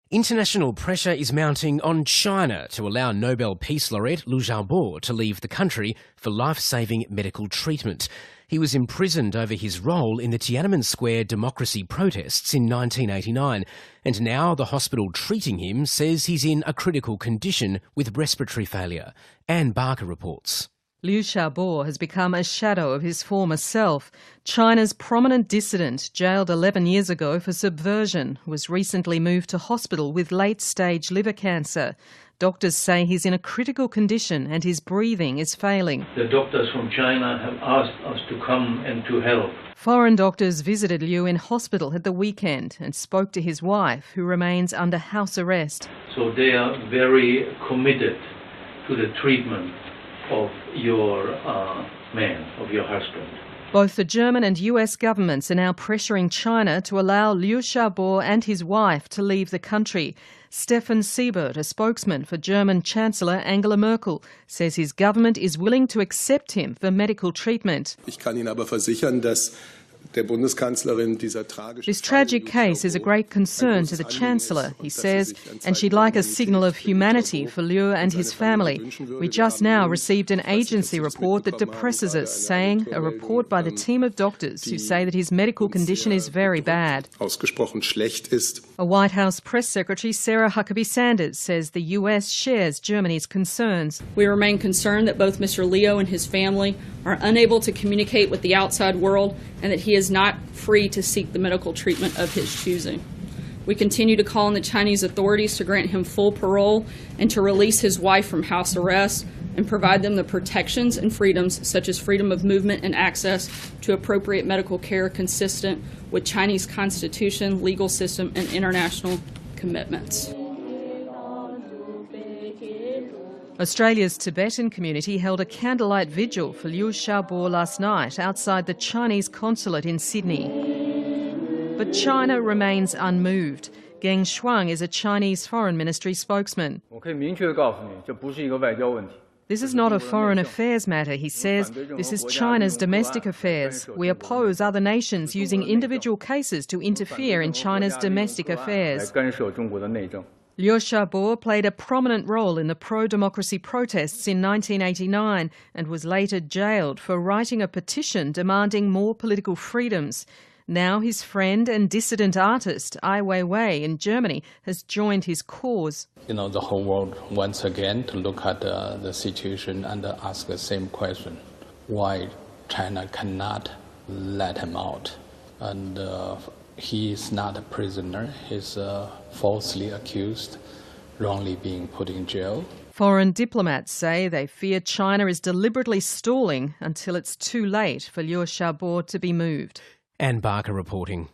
International pressure is mounting on China to allow Nobel Peace Laureate Liu Xiaobo to leave the country for life-saving medical treatment. He was imprisoned over his role in the Tiananmen Square democracy protests in 1989, and now the hospital treating him says he's in a critical condition with respiratory failure. Anne Barker reports. Liu Xiaobo has become a shadow of his former self. China's prominent dissident, jailed 11 years ago for subversion, was recently moved to hospital with late-stage liver cancer. Doctors say he's in a critical condition and his breathing is failing. The doctors from China have asked us to come and to help. Foreign doctors visited Liu in hospital at the weekend and spoke to his wife, who remains under house arrest. So they are very committed to the treatment of your of your husband. Both the German and US governments are now pressuring China to allow Liu Xiaobo and his wife to leave the country. Stefan Siebert, a spokesman for German Chancellor Angela Merkel, says his government is willing to accept him for medical treatment. Ich kann Ihnen aber versichern, dass This tragic case is a great concern to the Chancellor, he says, and she'd like a signal of humanity for Liu and his family. We just now received an agency report that depresses us, saying a report by the team of doctors who say that his medical condition is very bad. A White House press secretary, Sarah Huckabee Sanders, says the US shares Germany's concerns. We remain concerned that both Mr. Liu and his family are unable to communicate with the outside world and that he is not free to seek the medical treatment of his choosing. We continue to call on the Chinese authorities to grant him full parole and to release his wife from house arrest and provide them the protections and freedoms such as freedom of movement and access to appropriate medical care consistent with Chinese constitution, legal system, and international commitments. Australia's Tibetan community held a candlelight vigil for Liu Xiaobo last night outside the Chinese consulate in Sydney. But China remains unmoved. Geng Shuang is a Chinese Foreign Ministry spokesman. This is not a foreign affairs matter, he says. This is China's domestic affairs. We oppose other nations using individual cases to interfere in China's domestic affairs. Liu Xiaobo played a prominent role in the pro-democracy protests in 1989 and was later jailed for writing a petition demanding more political freedoms. Now his friend and dissident artist Ai Weiwei in Germany has joined his cause. The whole world once again to look at the situation and ask the same question: why China cannot let him out? And he is not a prisoner. He's falsely accused, wrongly being put in jail. Foreign diplomats say they fear China is deliberately stalling until it's too late for Liu Xiaobo to be moved. Anne Barker reporting.